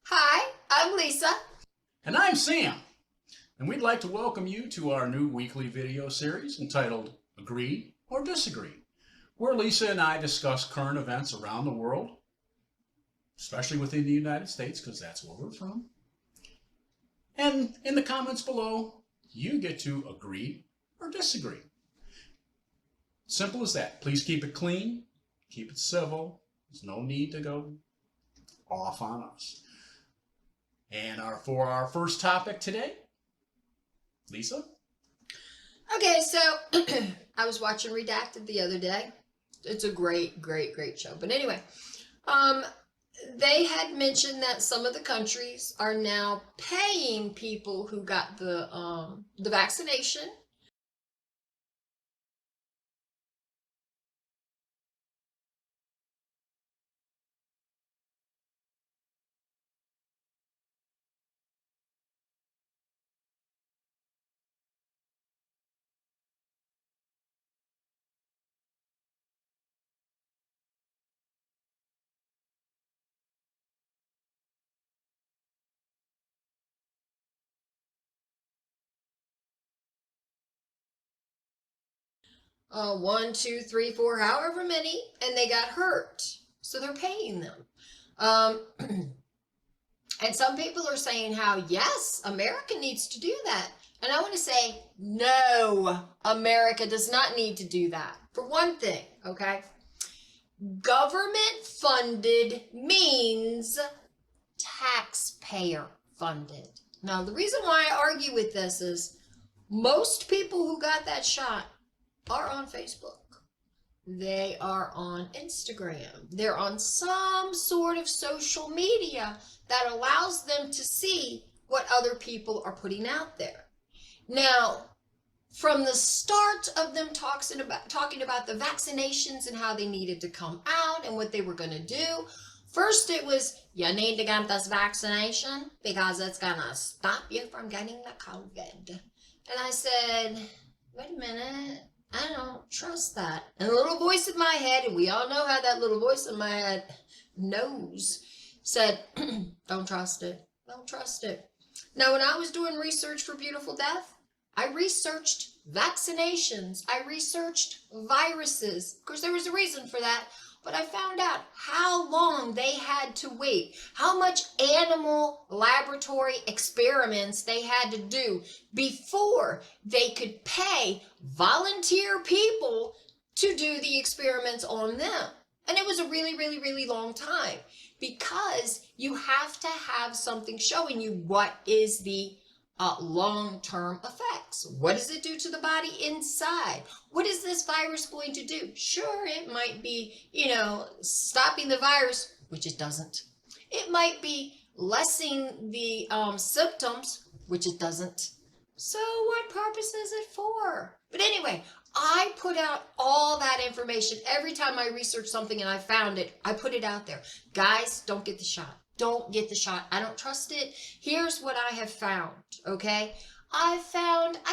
Hi, I'm Lisa. And I'm Sam, and we'd like to welcome you to our new weekly video series entitled Agree or Disagree, where Lisa and I discuss current events around the world, especially within the United States, because that's where we're from. And in the comments below, you get to agree or disagree. Simple as that. Please keep it clean, keep it civil. There's no need to go off on us. And for our first topic today, Lisa? Okay, so I was watching Redacted the other day. It's a great show. But anyway, they had mentioned that some of the countries are now paying people who got the vaccination. One, two, three, four, however many, and they got hurt. So they're paying them. And some people are saying how, yes, America needs to do that. And I want to say, no, America does not need to do that. For one thing, okay? Government funded means taxpayer funded. Now, the reason why I argue with this is most people who got that shot are on Facebook. They are on Instagram. They're on some sort of social media that allows them to see what other people are putting out there. Now, from the start of them talking about the vaccinations and how they needed to come out and what they were going to do, first it was, you need to get this vaccination because it's going to stop you from getting the COVID. And I said, wait a minute. I don't trust that. And a little voice in my head, and we all know how that little voice in my head knows, said, don't trust it. Don't trust it. Now, when I was doing research for Beautiful Death, I researched vaccinations. I researched viruses. Of course, there was a reason for that. But I found out how long they had to wait, how much animal laboratory experiments they had to do before they could pay volunteer people to do the experiments on them. And it was a really long time because you have to have something showing you what is the long-term effects. What does it do to the body inside? What is this virus going to do? Sure, it might be, stopping the virus, which it doesn't. It might be lessening the symptoms, which it doesn't. So what purpose is it for? But anyway, I put out all that information. Every time I research something and I found it, I put it out there. Guys, don't get the shot. Don't get the shot. I don't trust it. Here's what I have found, okay? I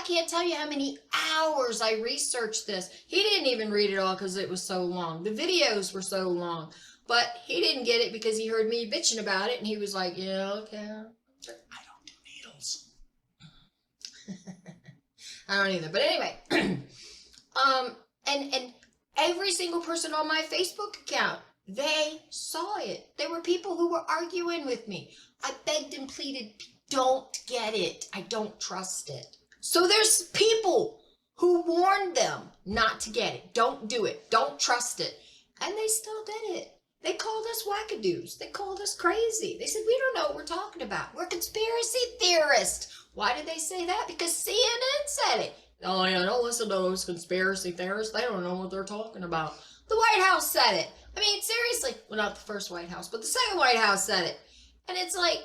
can't tell you how many hours I researched this. He didn't even read it all because it was so long. The videos were so long. But he didn't get it because he heard me bitching about it, and he was like, yeah, okay. I don't do needles. I don't either. But anyway, and every single person on my Facebook account, they saw it. There were people who were arguing with me. I begged and pleaded, don't get it. I don't trust it. So there's people who warned them not to get it. Don't do it. Don't trust it. And they still did it. They called us wackadoos. They called us crazy. They said, we don't know what we're talking about. We're conspiracy theorists. Why did they say that? Because CNN said it. Oh, yeah, don't listen to those conspiracy theorists. They don't know what they're talking about. The White House said it. I mean, seriously, well, not the first White House, but the second White House said it. And it's like,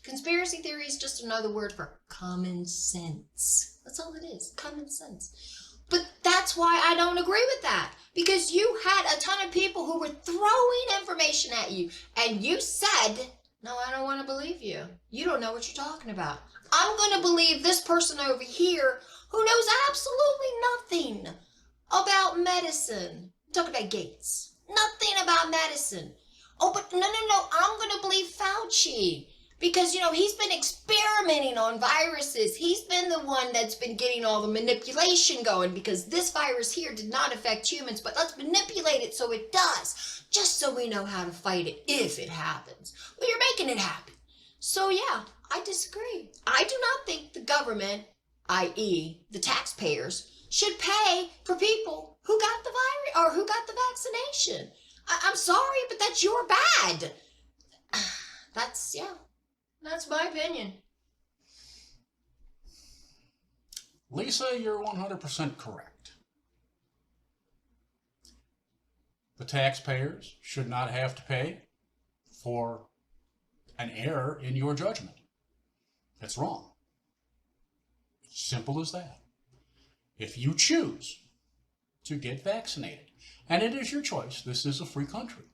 conspiracy theory is just another word for common sense. That's all it is, common sense. But that's why I don't agree with that. Because you had a ton of people who were throwing information at you, and you said, no, I don't want to believe you. You don't know what you're talking about. I'm going to believe this person over here who knows absolutely nothing about medicine. I'm talking about Gates. Nothing about medicine. Oh, but no, I'm going to believe Fauci. Because, he's been experimenting on viruses. He's been the one that's been getting all the manipulation going, because this virus here did not affect humans, but let's manipulate it so it does, just so we know how to fight it if it happens. Well, you're making it happen. So yeah, I disagree. I do not think the government, i.e. the taxpayers, should pay for people who got the virus or who got the vaccination. I'm sorry, but that's your bad. That's my opinion. Lisa, you're 100% correct. The taxpayers should not have to pay for an error in your judgment. That's wrong. Simple as that. If you choose to get vaccinated, and it is your choice, this is a free country.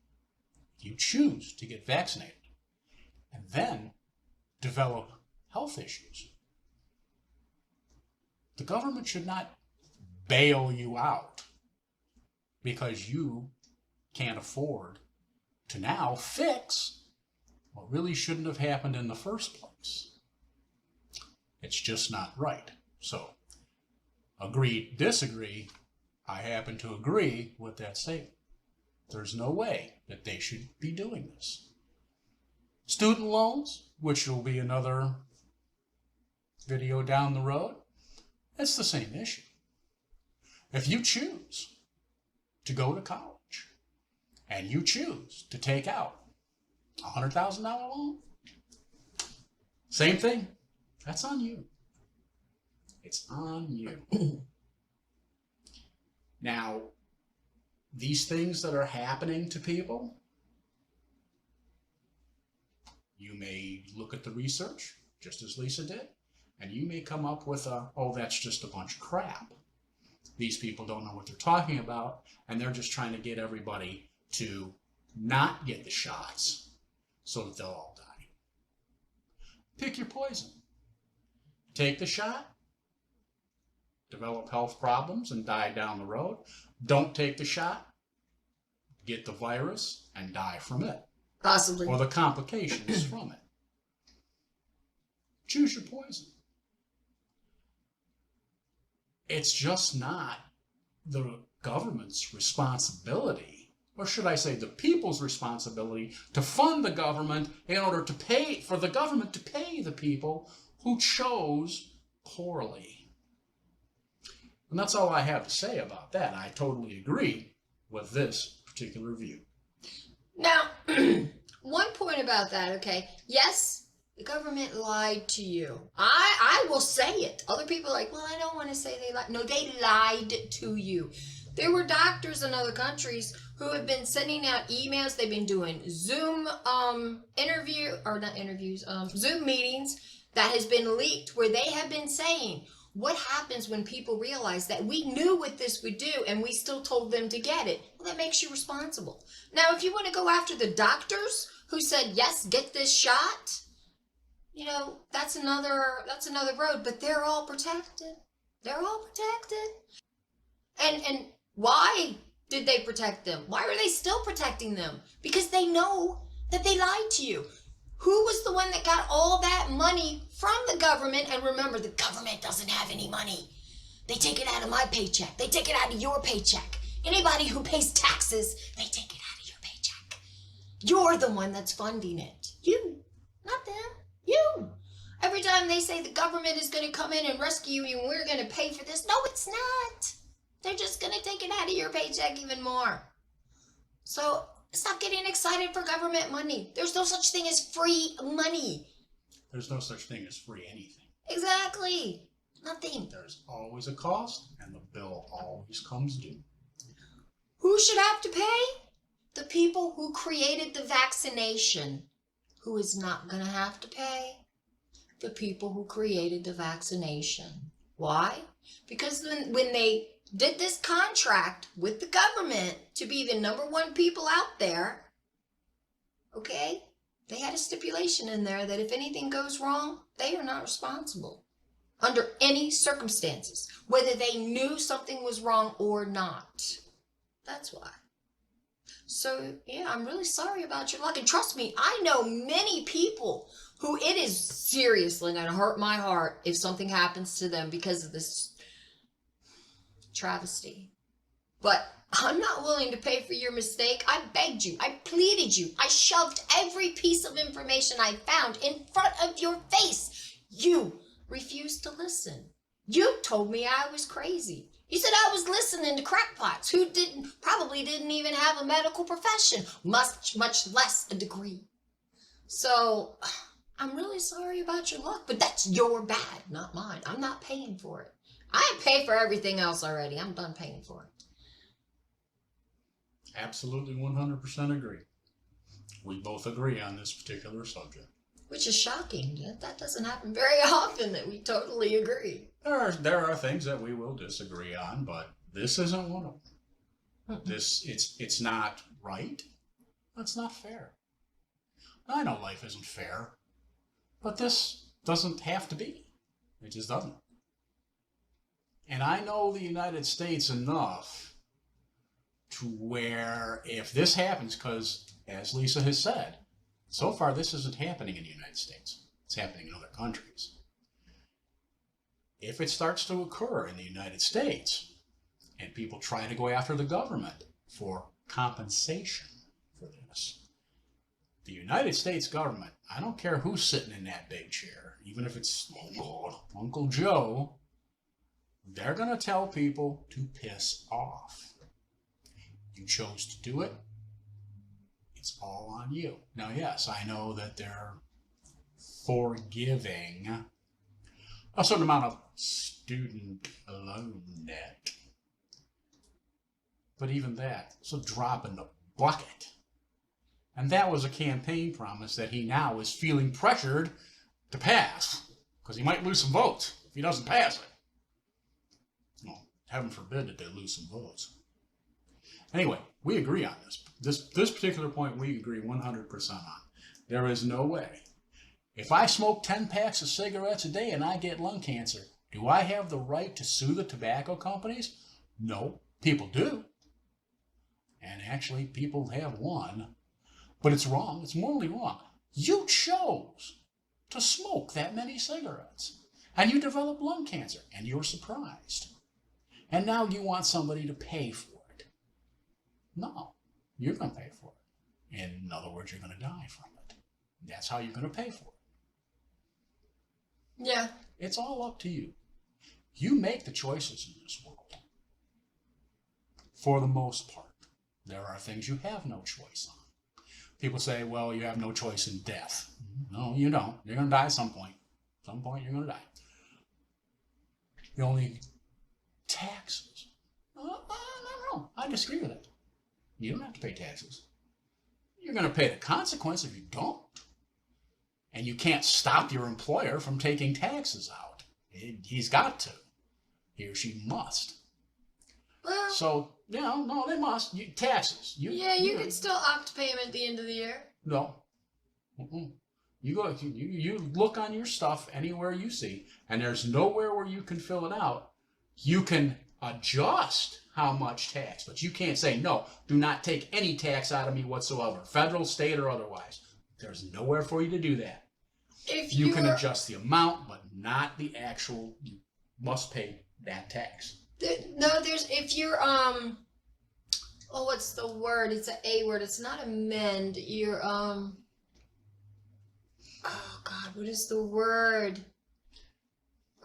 If you choose to get vaccinated and then develop health issues, the government should not bail you out because you can't afford to now fix what really shouldn't have happened in the first place. It's just not right. So, agree, disagree, I happen to agree with that statement. There's no way that they should be doing this. Student loans, which will be another video down the road, it's the same issue. If you choose to go to college and you choose to take out a $100,000 loan, same thing. That's on you. It's on you. Now, these things that are happening to people, you may look at the research, just as Lisa did, and you may come up with oh, that's just a bunch of crap. These people don't know what they're talking about, and they're just trying to get everybody to not get the shots so that they'll all die. Pick your poison. Take the shot, develop health problems and die down the road. Don't take the shot, get the virus and die from it. Possibly. Or the complications from it. Choose your poison. It's just not the government's responsibility, or should I say the people's responsibility, to fund the government in order to pay for the government to pay the people who chose poorly. And that's all I have to say about that. I totally agree with this particular view. Now, one point about that, okay? Yes, the government lied to you. I will say it. Other people are like, well, I don't want to say they lied. No, they lied to you. There were doctors in other countries who have been sending out emails. They've been doing Zoom Zoom meetings that has been leaked where they have been saying, what happens when people realize that we knew what this would do and we still told them to get it? Well, that makes you responsible. Now, if you want to go after the doctors who said, yes, get this shot, that's another road, but they're all protected. They're all protected. And why did they protect them? Why are they still protecting them? Because they know that they lied to you. Who was the one that got all that money from the government? And remember, the government doesn't have any money. They take it out of my paycheck. They take it out of your paycheck. Anybody who pays taxes, they take it out of your paycheck. You're the one that's funding it. You, not them. You. Every time they say the government is going to come in and rescue you and we're going to pay for this, no, it's not. They're just going to take it out of your paycheck even more. So stop getting excited for government money. There's no such thing as free money. There's no such thing as free anything. Exactly. Nothing. There's always a cost, and the bill always comes due. Who should have to pay? The people who created the vaccination. Who is not going to have to pay? The people who created the vaccination. Why? Because when they did this contract with the government to be the #1 people out there, okay, they had a stipulation in there that if anything goes wrong, they are not responsible under any circumstances, whether they knew something was wrong or not. That's why. So, yeah, I'm really sorry about your luck. And trust me, I know many people who it is seriously going to hurt my heart if something happens to them because of this travesty. But I'm not willing to pay for your mistake. I begged you. I pleaded you. I shoved every piece of information I found in front of your face. You refused to listen. You told me I was crazy. You said I was listening to crackpots who probably didn't even have a medical profession, much less a degree. So I'm really sorry about your luck, but that's your bad, not mine. I'm not paying for it. I paid for everything else already. I'm done paying for it. Absolutely 100% agree. We both agree on this particular subject. Which is shocking. That doesn't happen very often that we totally agree. There are things that we will disagree on, but this isn't one of them. It's not right. That's not fair. I know life isn't fair, but this doesn't have to be. It just doesn't. And I know the United States enough to where if this happens, because as Lisa has said, so far this isn't happening in the United States. It's happening in other countries. If it starts to occur in the United States and people try to go after the government for compensation for this, the United States government, I don't care who's sitting in that big chair, even if it's Uncle Joe, they're going to tell people to piss off. You chose to do it. It's all on you. Now, yes, I know that they're forgiving a certain amount of student loan debt. But even that, it's a drop in the bucket. And that was a campaign promise that he now is feeling pressured to pass, because he might lose some votes if he doesn't pass it. Well, heaven forbid that they lose some votes. Anyway, we agree on this. This particular point we agree 100% on. There is no way. If I smoke 10 packs of cigarettes a day and I get lung cancer, do I have the right to sue the tobacco companies? No, people do. And actually, people have won. But it's wrong. It's morally wrong. You chose to smoke that many cigarettes. And you develop lung cancer. And you're surprised. And now you want somebody to pay for it. No, you're going to pay for it. In other words, you're going to die from it. That's how you're going to pay for it. Yeah. It's all up to you. You make the choices in this world. For the most part. There are things you have no choice on. People say, well, you have no choice in death. No, you don't. You're going to die at some point. At some point, you're going to die. The only taxes. No, I disagree with that. You don't have to pay taxes. You're going to pay the consequence if you don't. And you can't stop your employer from taking taxes out. He's got to. He or she must. Well, So, no, they must. Taxes. you could still opt to pay them at the end of the year. No. You go. You look on your stuff anywhere you see, and there's nowhere where you can fill it out. You can adjust how much tax, but you can't say, no, do not take any tax out of me whatsoever, federal, state, or otherwise. There's nowhere for you to do that. If You can adjust the amount, but not the actual, you must pay that tax. If you're, what's the word? It's an A word. It's not amend. You're, oh God, what is the word?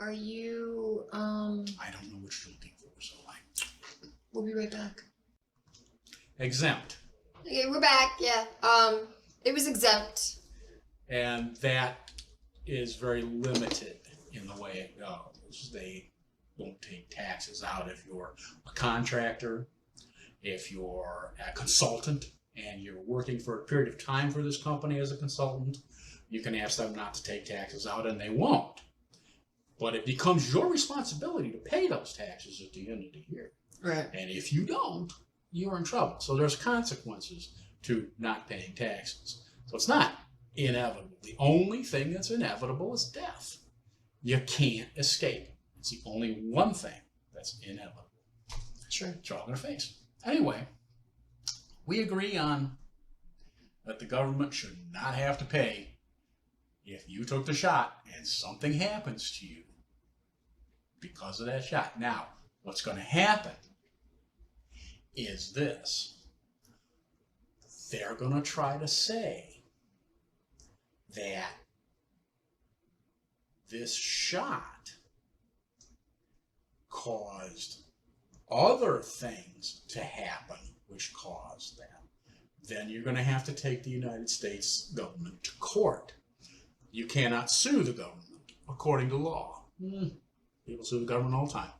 Are you, I don't know what you're looking for, so we'll be right back. exempt. Okay, we're back, yeah. It was exempt. And that is very limited in the way it goes. They don't take taxes out if you're a contractor, if you're a consultant and you're working for a period of time for this company as a consultant, you can ask them not to take taxes out, and they won't. But it becomes your responsibility to pay those taxes at the end of the year. Right. And if you don't, you're in trouble. So there's consequences to not paying taxes. So it's not inevitable. The only thing that's inevitable is death. You can't escape. It's the only one thing that's inevitable. Sure. It's all in their face. Anyway, we agree on that the government should not have to pay if you took the shot and something happens to you because of that shot. Now, what's going to happen is this. They're going to try to say that this shot caused other things to happen which caused that. Then you're going to have to take the United States government to court. You cannot sue the government according to law. People sue the government all the time,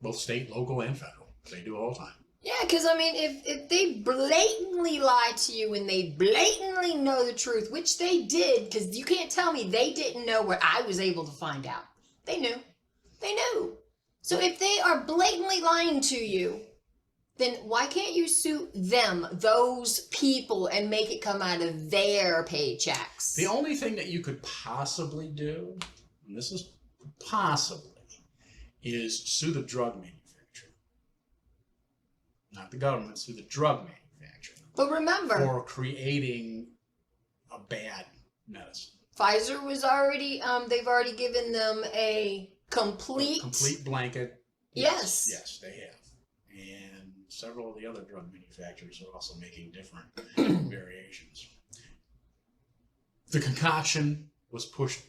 both state, local, and federal. They do all the time. Yeah, because I mean, if they blatantly lie to you and they blatantly know the truth, which they did, because you can't tell me they didn't know what I was able to find out. They knew. They knew. So if they are blatantly lying to you, then why can't you sue them, those people, and make it come out of their paychecks? The only thing that you could possibly do, and this is possibly, is sue the drug manufacturer. Not the government, sue the drug manufacturer. But remember, for creating a bad medicine. Pfizer was already, they've already given them a complete blanket. Yes. Yes, they have. And several of the other drug manufacturers are also making different variations. The concoction was pushed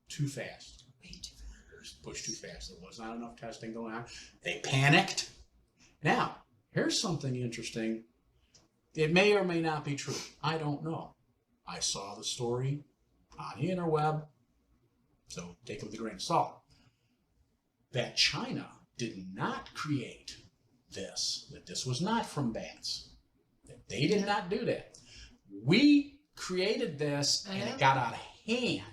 too fast. Way too fast. It was pushed too fast. There was not enough testing going on. They panicked. Now, here's something interesting. It may or may not be true. I don't know. I saw the story on the interweb, so take it with a grain of salt. That China did not create this, that this was not from bats. That they did not do that. We created this and it got out of hand.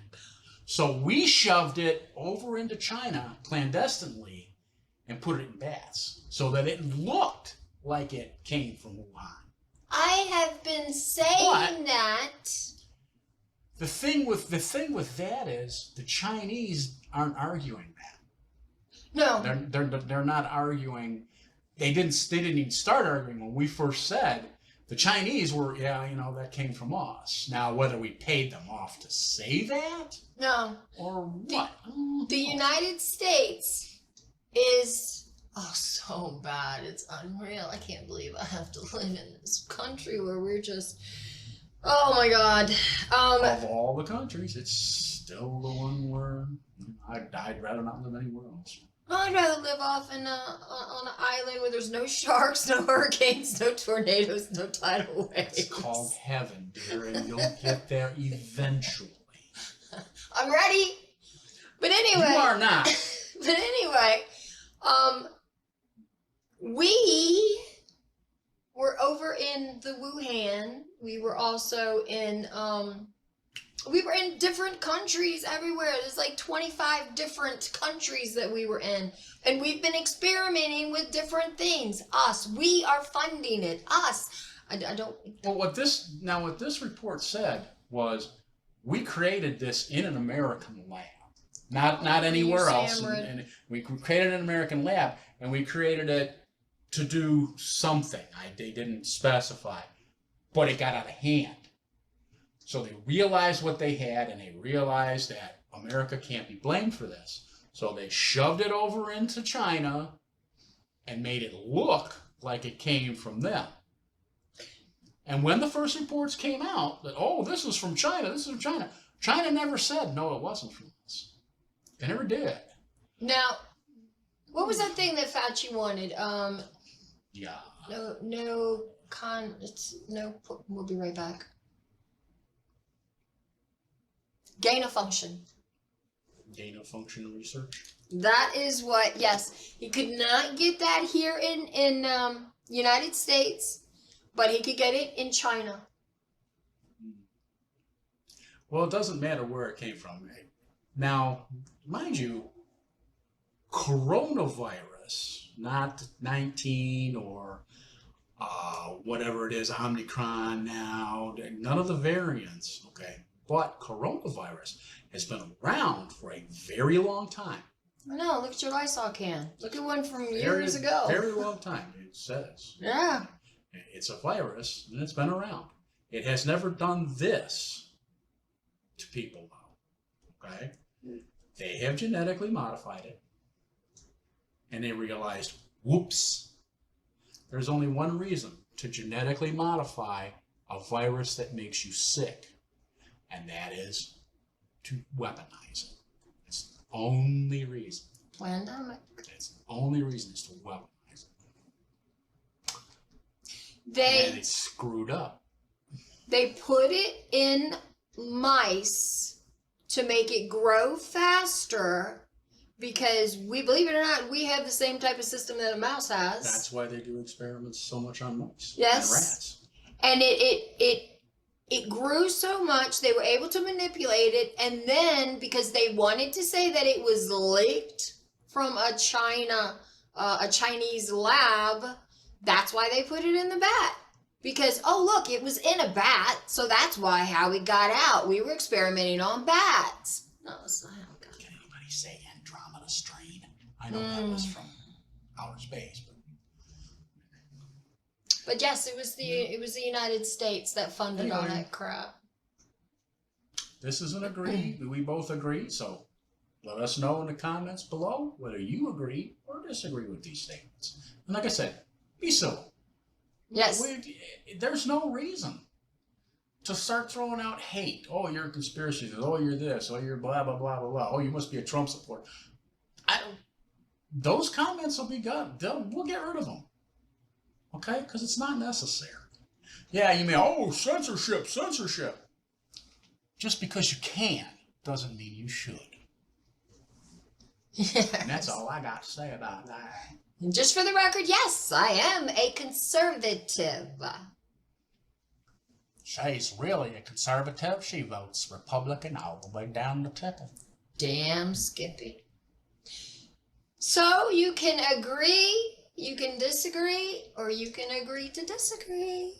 So we shoved it over into China clandestinely and put it in bats so that it looked like it came from Wuhan. I have been saying that. The thing with that is the Chinese aren't arguing that. No. They're not arguing. They didn't even start arguing when we first said the Chinese were, that came from us. Now, whether we paid them off to say that? No. Or what? The United States is so bad. It's unreal. I can't believe I have to live in this country where we're just, oh my God. Of all the countries, it's still the one where I'd rather not live anywhere else. I'd rather live off on an island where there's no sharks, no hurricanes, no tornadoes, no tidal waves. It's called heaven, dear, and you'll get there eventually. I'm ready. But anyway. You are not. But anyway, we were over in the Wuhan. We were also in, we were in different countries everywhere. There's like 25 different countries that we were in. And we've been experimenting with different things. Us. We are funding it. Us. I don't... Well, what this report said was we created this in an American lab. Not anywhere else. And we created an American lab, and we created it to do something. They didn't specify. But it got out of hand. So they realized what they had, and they realized that America can't be blamed for this. So they shoved it over into China and made it look like it came from them. And when the first reports came out that, this is from China, China never said, no, it wasn't from us. They never did. Now, what was that thing that Fauci wanted? Yeah. We'll be right back. Gain of function. Gain of function research. That is what, yes. He could not get that here in United States, but he could get it in China. Well, it doesn't matter where it came from. Now, mind you, coronavirus, not 19 or whatever it is, Omicron now, none of the variants, okay? But coronavirus has been around for a very long time. I know, look at your Lysol can. Look at one from Very, years ago. Very long time, it says. Yeah. It's a virus, and it's been around. It has never done this to people, though, okay? They have genetically modified it, and they realized, whoops, there's only one reason to genetically modify a virus that makes you sick, and that is to weaponize it. It's the only reason. Pandemic. It's the only reason is to weaponize it. And it's screwed up. They put it in mice to make it grow faster because we, believe it or not, we have the same type of system that a mouse has. That's why they do experiments so much on mice Yes. and rats. And it grew so much they were able to manipulate it, and then because they wanted to say that it was leaked from a Chinese lab, that's why they put it in the bat. Because, oh, look, it was in a bat, so that's why how it got out. We were experimenting on bats. No, it's not how it got out. Can anybody say Andromeda strain? I know that was from outer space, But yes, it was the United States that funded all that crap. this is an agree. We both agree, so let us know in the comments below whether you agree or disagree with these statements. And like I said, be civil. Yes. There's no reason to start throwing out hate. Oh, you're a conspiracy theorist. Oh, you're this. Oh, you're blah, blah, blah, blah, blah. Oh, you must be a Trump supporter. Those comments will be gone. We'll get rid of them. Okay? Because it's not necessary. Yeah, you mean, oh, censorship. Just because you can doesn't mean you should. Yes. And that's all I got to say about that. And just for the record, yes, I am a conservative. She's really a conservative. She votes Republican all the way down the ticket. Damn Skippy. So you can agree, you can disagree, or you can agree to disagree.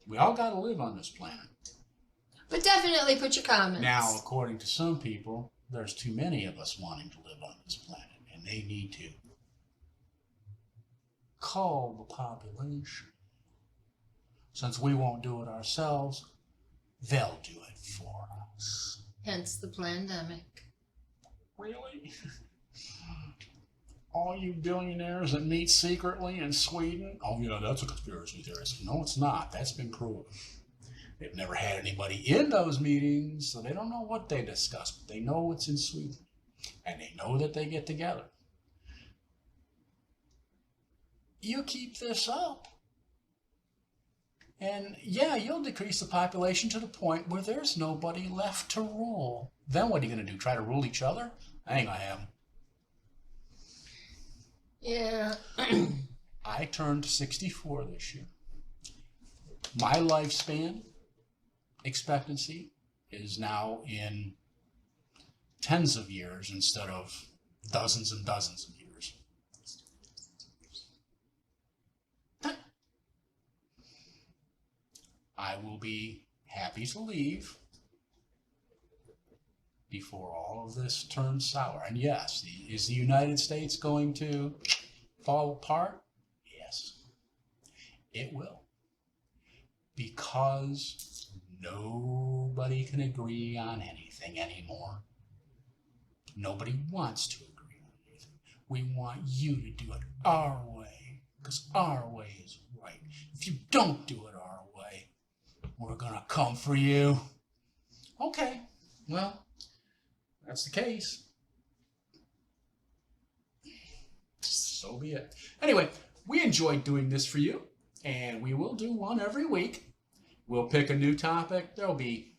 We all got to live on this planet. But definitely put your comments. Now, according to some people, there's too many of us wanting to live on this planet, and they need to cull the population. Since we won't do it ourselves, they'll do it for us. Hence the pandemic. Really? All you billionaires that meet secretly in Sweden? Oh, yeah, that's a conspiracy theorist. No, it's not. That's been proven. They've never had anybody in those meetings, so they don't know what they discuss, but they know what's in Sweden. And they know that they get together. You keep this up, and yeah, you'll decrease the population to the point where there's nobody left to rule. Then what are you going to do? Try to rule each other? That ain't going to happen. Yeah. I turned 64 this year. My lifespan expectancy is now in tens of years instead of dozens and dozens of years. I will be happy to leave before all of this turns sour. And yes, is the United States going to fall apart? Yes, it will. Because nobody can agree on anything anymore. Nobody wants to agree on anything. We want you to do it our way, because our way is right. If you don't do it our way, we're gonna come for you. Okay, well, that's the case. So be it. Anyway, we enjoyed doing this for you, and we will do one every week. We'll pick a new topic. There'll be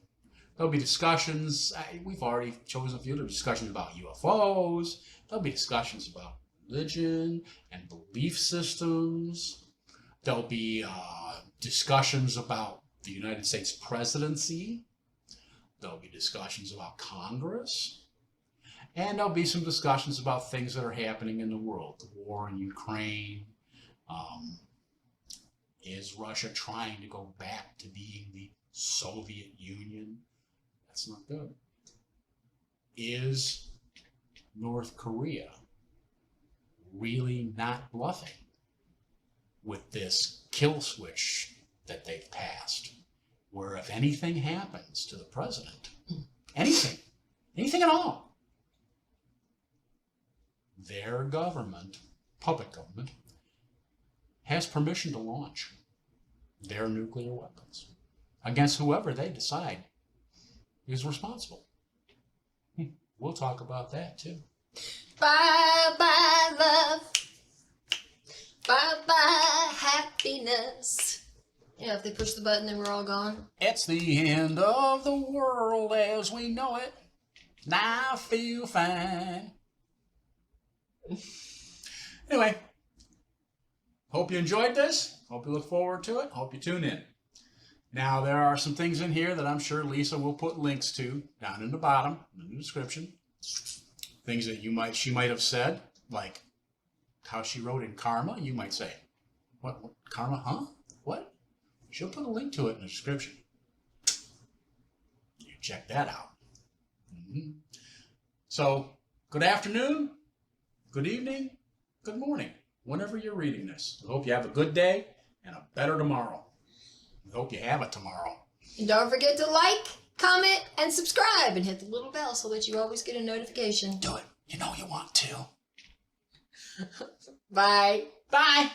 discussions. We've already chosen a few. There'll be discussions about UFOs. There'll be discussions about religion and belief systems. There'll be discussions about the United States presidency. There'll be discussions about Congress. And there'll be some discussions about things that are happening in the world. The war in Ukraine. Is Russia trying to go back to being the Soviet Union? That's not good. Is North Korea really not bluffing with this kill switch that they've passed, where if anything happens to the president, anything at all, their government, public government, has permission to launch their nuclear weapons against whoever they decide is responsible. We'll talk about that too. Bye-bye love. Bye-bye happiness. Yeah, if they push the button, then we're all gone. It's the end of the world as we know it. Now I feel fine. Anyway, hope you enjoyed this. Hope you look forward to it. Hope you tune in. Now, there are some things in here that I'm sure Lisa will put links to down in the bottom, in the description. Things that she might have said, like how she wrote in Karma. You might say, what Karma, huh? What? She'll put a link to it in the description. You check that out. So, good afternoon, good evening, good morning, whenever you're reading this. I hope you have a good day and a better tomorrow. I hope you have it tomorrow. And don't forget to like, comment, and subscribe, and hit the little bell so that you always get a notification. Do it. You know you want to. Bye. Bye.